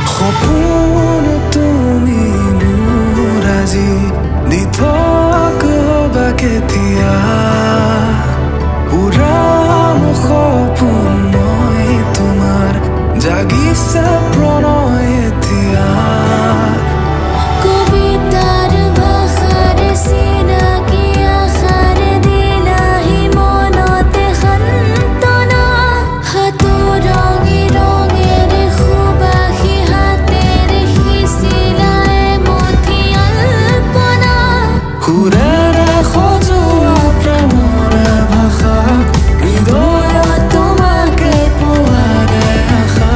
সপোন তুমি মোৰ আজি দি থকা কেতিয়া উৰাম সপোন মই তোমাৰ জাগিছে প্ৰণয় এতিয়া কবিতাৰ ভাষাৰে চিনাকি আশাৰে দিলাহি মনতে সান্তনা হাতৰ ৰঙে ৰঙেৰে সুবাসী হাতেৰে সিঁচিলাই মথি আলপনা সুৰেৰে সজোৱা প্ৰেমৰ ভাষা হৃদয়ত তোমাকে পোৱাৰে আশা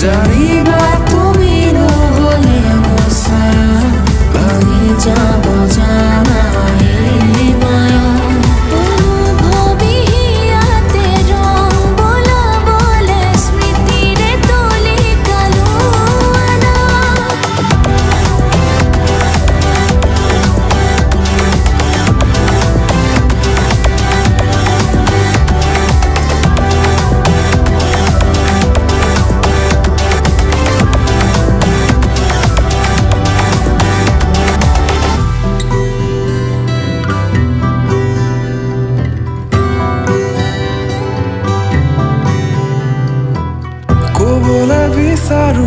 জানিবা তুমি নহ'লে মোৰ ছায়া ভাঙি যাব জানা এই মায়া অনুভৱী ইয়াতে ৰং বোলাবলে স্মৃতিৰে তলি কালোৱানা ক'বলৈ বিচাৰো